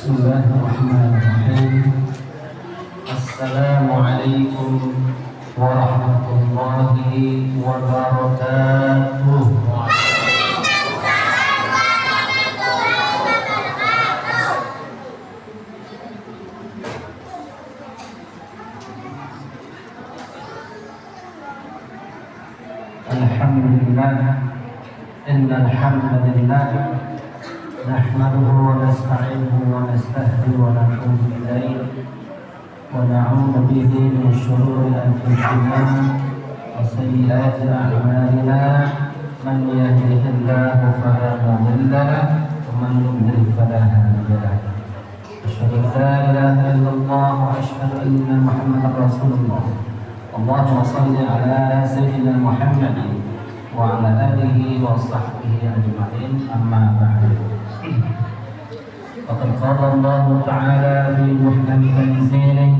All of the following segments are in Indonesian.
Bismillahirrahmanirrahim. Assalamualaikum warahmatullahi wabarakatuh. Alhamdulillah, innal hamdalillah nahmaduhu wa nasta'inuhu wa nastahdihi wa natubu ilayhi wa na'udzu bihi min shururi anfusina wa sayyiati a'malina. Man yahdihillahu fala mudilla lahu wa man yudlil fala hadiya lahu. Asyhadu an la ilaha illallah wa asyhadu anna Muhammadar Rasulullah. Allahumma shalli ala sayyidina Muhammadin wa ala alihi wa sahbihi ajma'in. Amma ba'du. Faqad qala Allah Ta'ala fi muhkam tanzilih.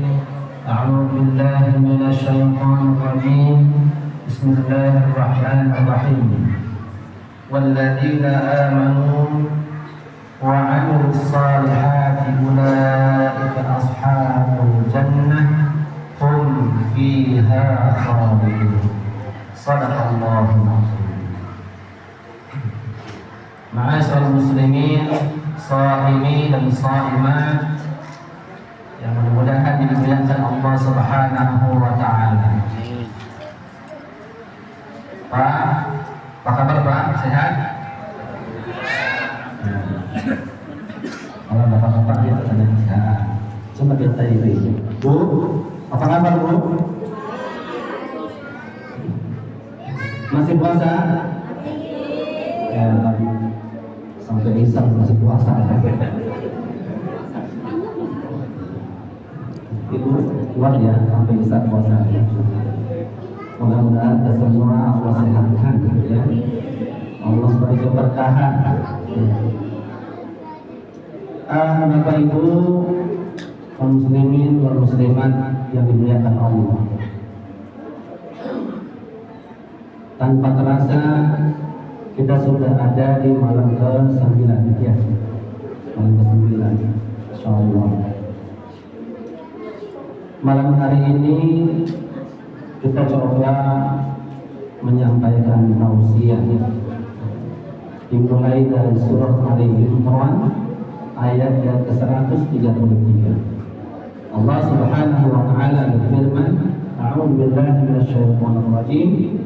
A'udzu billahi minasy syaithanir rajim. Bismillahirrahmanirrahim. Walladzina amanu wa 'amilus shalihati ulaika ashabul jannah hum fiha khalidun. Shadaqallahul azim. Ma'asyiral muslimin, shaimin dan shaimat yang mudah-mudahan dimuliakan Allah Subhanahu wa taala. Pak, apa kabar Pak? Sehat? Kalau bapak-bapak dia ada sehat. Coba kita ini. Bu, apa kabar Bu? Masih puasa? Ya, sampai iseng masih puasa. Ibu kuat ya sampai iseng puasa. Mudah-mudahan kita semua Allah sehatkan ya. Allah beri keberkahan. Bapak Ibu kaum muslimin wal muslimat yang dimuliakan Allah. Tanpa terasa kita sudah ada di malam ke-9 ya. Malam ke-9 insyaallah. Malam hari ini kita coba menyampaikan tausiah dimulai dari surah Ali Imran ayat yang ke-133. Allah Subhanahu wa taala berfirman, A'udzu billahi minasyaitonir rajim.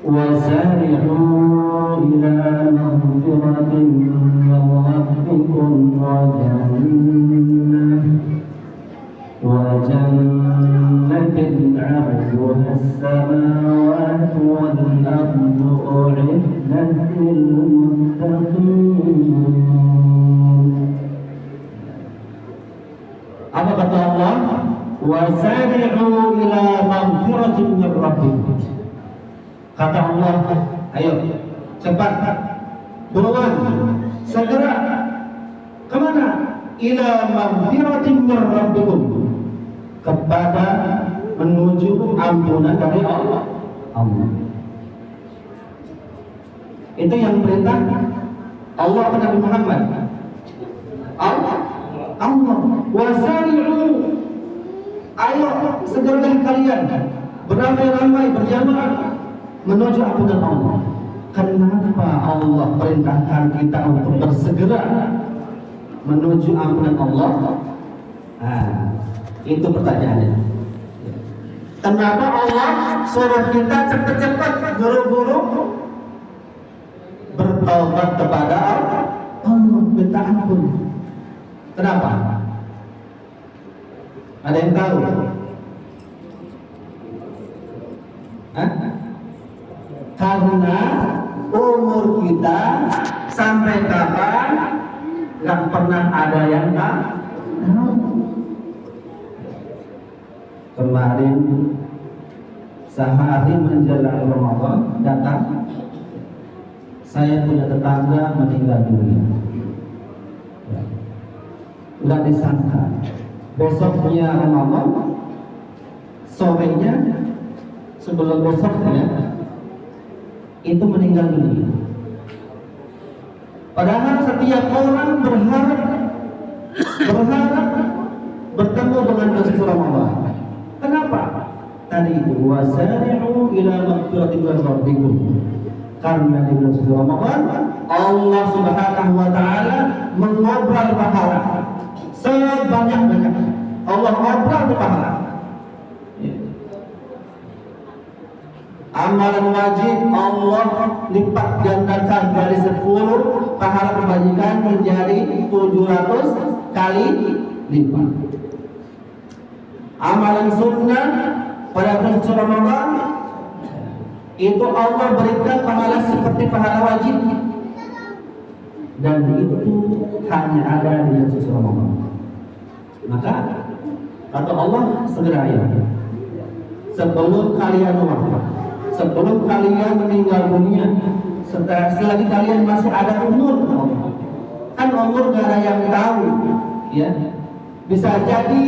وَسَارِعُوا إِلَى مَغْفِرَةٍ مِّن رَّبِّكُمْ وَجَنَّةٍ عَرْضُهَا السَّمَاوَاتُ وَالْأَرْضُ أُعِدَّتْ لِلْمُتَّقِينَ. Apa kata Allah? وَسَارِعُوا إِلَى مَغْفِرَةٍ مِّن رَّبِّكُمْ. Kata Allah, ayo cepat, buruan, segera kemana? Ila maghfiratin min rabbikum, kepada menuju ampunan dari Allah. Itu yang perintah Allah kepada Nabi Muhammad. Allah wasari'u, ayo segeralah kalian beramai-ramai berjamaah menuju ampunan Allah. Kenapa Allah perintahkan kita untuk bersegera menuju ampunan Allah? Itu pertanyaannya. Kenapa Allah suruh kita cepat-cepat buru-buru bertaubat kepada Allah, minta ampun? Kenapa? Ada yang tahu? Karena umur kita sampai kapan nggak pernah ada yang tahu. Kemarin sehari menjelang Ramadan datang, saya punya tetangga meninggal dunia. Nggak disangka besoknya Ramadan, sorenya sebelum besoknya itu meninggal dunia. Padahal setiap orang berharap berharap bertemu dengan bulan Ramadan. Kenapa? Tadi itu wasari'u ila maghfiratin min rabbikum. Karena di bulan suci Ramadan Allah Subhanahu wa taala mengobrol pahala sebanyak-banyaknya. Allah obrol pahala. Amalan wajib Allah lipat gandakan dari 10 pahala kebajikan menjadi 700 kali lipat. Amalan sunnah pada bulan suci Ramadan itu Allah berikan pahala seperti pahala wajib, dan itu hanya ada di bulan suci Ramadan. Maka kata Allah, segera ya, sebelum kalian wafat, sebelum kalian meninggal dunia, selagi kalian masih ada umur, kan umur gak ada yang tahu, ya. Bisa jadi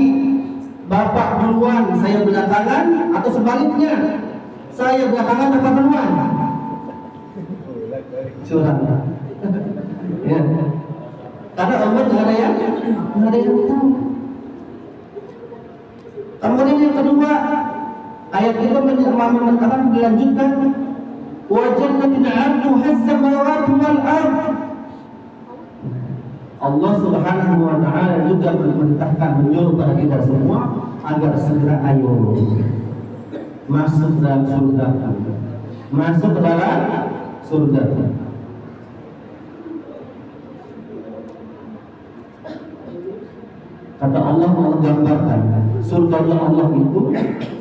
bapak duluan, saya belakangan, atau sebaliknya, saya belakangan bapak duluan. Curang, ya. Karena umur gak ada yang tahu. Kemudian yang kedua, ayat itu melanjutkan wa jannatin 'arduha as-samawati wal ard. Allah Subhanahu wa taala juga memerintahkan, menyuruh pada kita semua agar segera ayo masuk dalam surga. Masuk ke dalam surga. Kata Allah menggambarkan surga Allah itu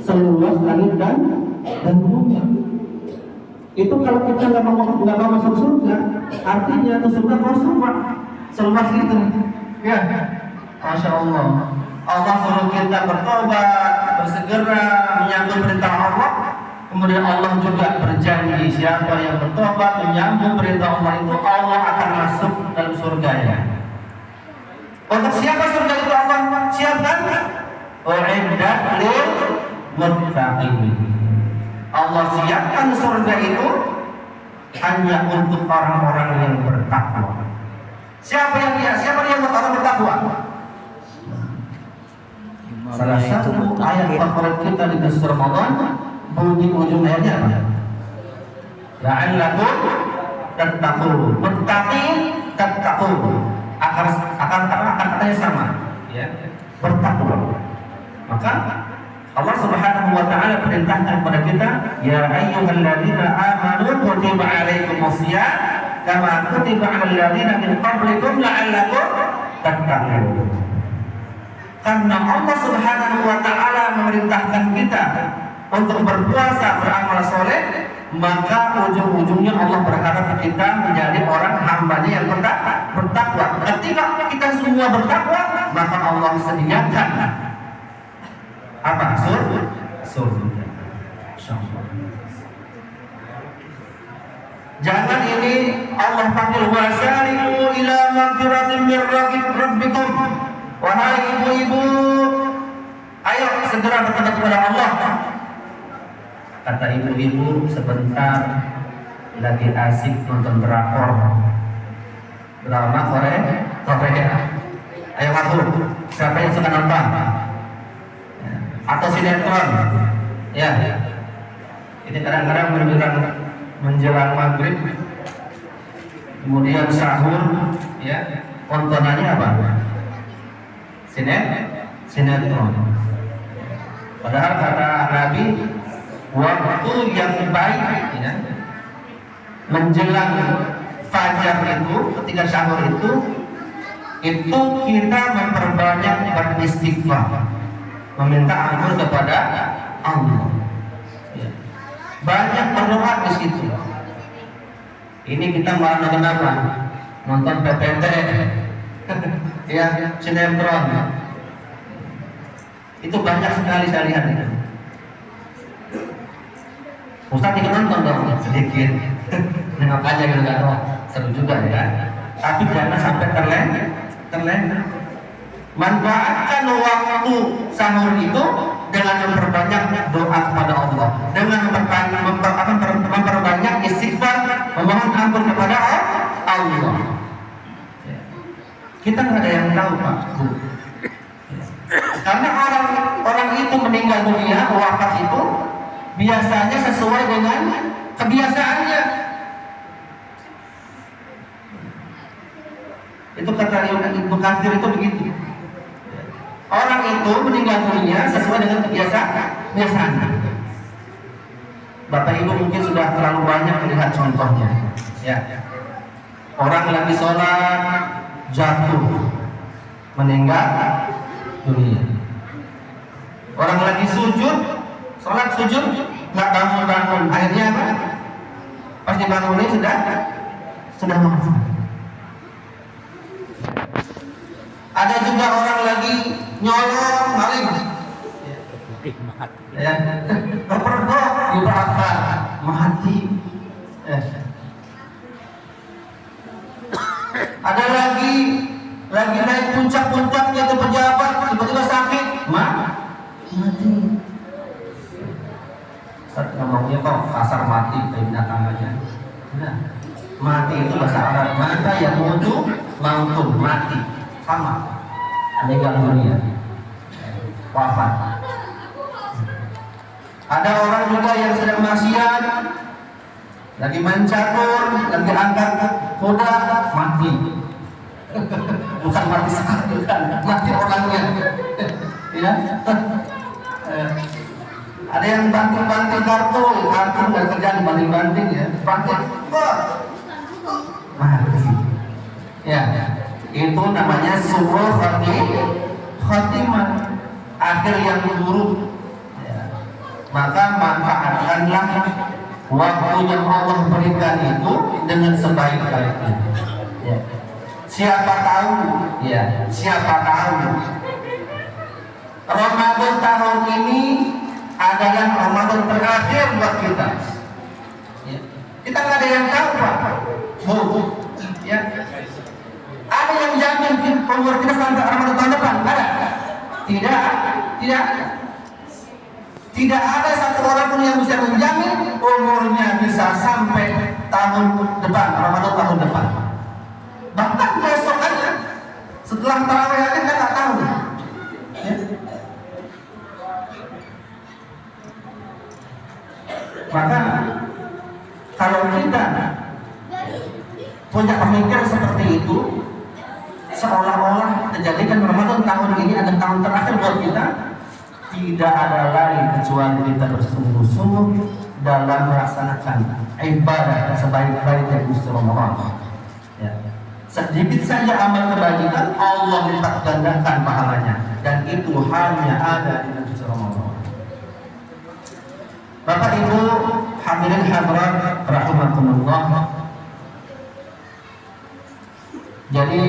seluas langit dan bumi. Itu kalau kita nggak mau masuk surga, artinya itu surga kosong, Pak. Seluas itu, ya. Masya Allah. Allah suruh kita bertobat, bersegera menyambut perintah Allah. Kemudian Allah juga berjanji, siapa yang bertobat menyambut perintah Allah itu, Allah akan masuk dalam surganya. Untuk siapa surga itu Allah siapkan? U'iddat lil muttaqin. Allah siapkan surga itu hanya untuk orang-orang yang bertakwa. Siapa yang orang bertakwa? Salah satu ayat favorit kita di surah Ramadan, bunyi ujung ayatnya apa? La'allakum tattaqun. Muttaqin tattaqun. Akan katanya sama, ya, bertakwa. Maka Allah Subhanahu wa taala perintahkan kepada kita, ya ayyuhalladzina amanu kutiba 'alaikumus shiyam kama kutiba 'alal ladzina min qablikum la'allakum tattaqun. Karena Allah Subhanahu wa taala memerintahkan kita untuk berpuasa, beramal soleh, maka ujung-ujungnya Allah berharap kita menjadi orang hambanya yang bertakwa. Ketika kita semua bertakwa, maka Allah sediakan apa? Surga. Jangan ini Allah panggil wasari'u ila maghfiratin min rabbikum. Wahai ibu-ibu, ayo segera bertobat kepada Allah. Kata ibu-ibu, sebentar lagi asik nonton drakor, drama Korea. Ayo aku, siapa yang suka nonton? Atau sinetron? Ya. Ini kadang-kadang menjelang maghrib, kemudian sahur, ya. Tontonannya apa? Sinetron. Padahal kata Nabi, waktu yang baik, ya, menjelang fajar itu, ketika sahur itu kita memperbanyak beristighfar, meminta ampun kepada Allah. Ya. Banyak berdoa di situ. Ini kita malah nonton apa? Nonton PPT, ya, sinetron. Itu banyak sekali saya lihat itu. Ustaz ikut nonton dong sedikit, nengok aja gitu kan, oh, seru juga ya. Tapi jangan sampai terlena. Manfaatkan waktu sahur itu dengan memperbanyak doa kepada Allah, dengan memperbanyak istighfar, memohon ampun kepada Allah. Kita nggak ada yang tahu Pak Bu. Karena orang itu meninggal dunia, wafat itu biasanya sesuai dengan kebiasaannya. Itu kata Ibnu Katsir itu begitu. Orang itu meninggal dunia sesuai dengan kebiasaannya. Bapak Ibu mungkin sudah terlalu banyak melihat contohnya. Ya. Orang lagi sholat jatuh, meninggal dunia. Orang lagi sujud, sholat sujud, nggak bangun-bangun. Akhirnya apa? Pas dibangunin sudah wafat. Ada juga orang lagi nyolong, maling. Ya, terpergok, dibakar, mati. Ada lagi naik puncak-puncaknya itu pejabat, tiba-tiba sakit, mati. Ngomongnya kok kasar, mati kayak binatang aja. Nah, mati itu bahasa Arab. Mata yang mutu, mautum, mati, sama, meninggal dunia, wafat. Ada orang juga yang sedang maksiat, lagi main catur, lagi angkat kuda, mati. Bukan mati sekali, mati orangnya. Ya. Ada yang banting-banting kartu nggak kerjaan, banting-banting ya, banting, mati. Ya, itu namanya su'ul khatimah, akhir yang buruk. Maka manfaatkanlah waktu yang Allah berikan itu dengan sebaik-baiknya. Ya. Siapa tahu Ramadan tahun ini adalah Ramadan terakhir buat kita. Ya. Kita nggak ada yang tahu Pak. Bu, ya. Ada yang jamin umur kita sampai Ramadan tahun depan? Ada? Tidak. Tidak ada satu orang pun yang bisa menjamin umurnya bisa sampai tahun depan, Ramadan tahun depan. Bahkan besok aja, setelah tarawih aja kita nggak tahu. Ya. Maka kalau kita punya pemikiran seperti itu, seolah-olah terjadikan Ramadan tahun ini adalah tahun terakhir buat kita. Tidak ada lain kecuali kita bersungguh-sungguh dalam melaksanakan ibadah sebaik-baiknya Gusti Ramadan. Ya. Sedikit saja amal kebajikan Allah lipat gandakan pahalanya, dan itu hanya ada di Gusti Ramadan. Bapak Ibu hadirin hadirat rahimakumullah. Jadi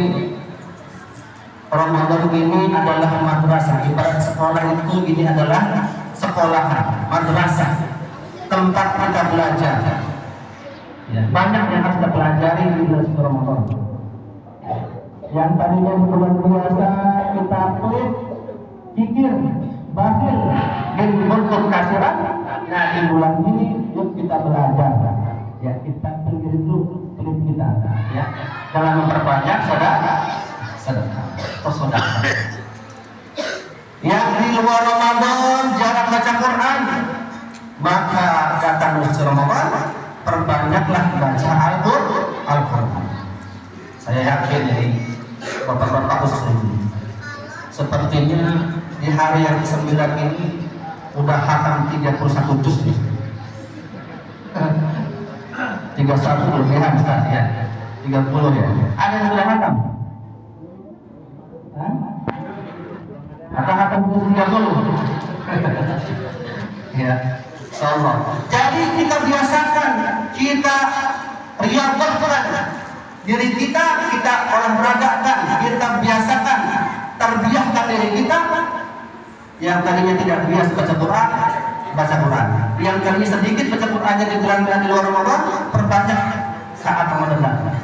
Ramadan ini adalah madrasah. Ibarat sekolah itu, ini adalah sekolahan, madrasah, tempat kita belajar. Ya, banyak yang harus kita pelajari di bulan Ramadan. Yang tadinya di bulan biasa kita pelit, kikir, bakhil, dan bentuk kasiran. Nah, di bulan ini yuk kita belajar. Ya, kita pikir itu pelit kita. Ya, dalam memperbanyak sedekah. Yang di luar Ramadan jarang baca Quran, maka datang bulan Ramadan perbanyaklah baca Al-Quran. Saya yakin ini bapak-bapak khusus ini, sepertinya di hari yang ke-9 ini udah hatam 31 juz nih. 31 lebihan Ustaz ya, 30 ya. Ada yang sudah hatam? Kata-kata buku 30. Ya, insyaallah. Jadi kita biasakan, kita riyadhahkan diri kita olahragakan, kita biasakan, terbiahkan diri kita. Yang tadinya tidak biasa baca Quran. Yang tadinya sedikit baca Qurannya di bulan di luar Ramadan, perbanyak saat Ramadan datang.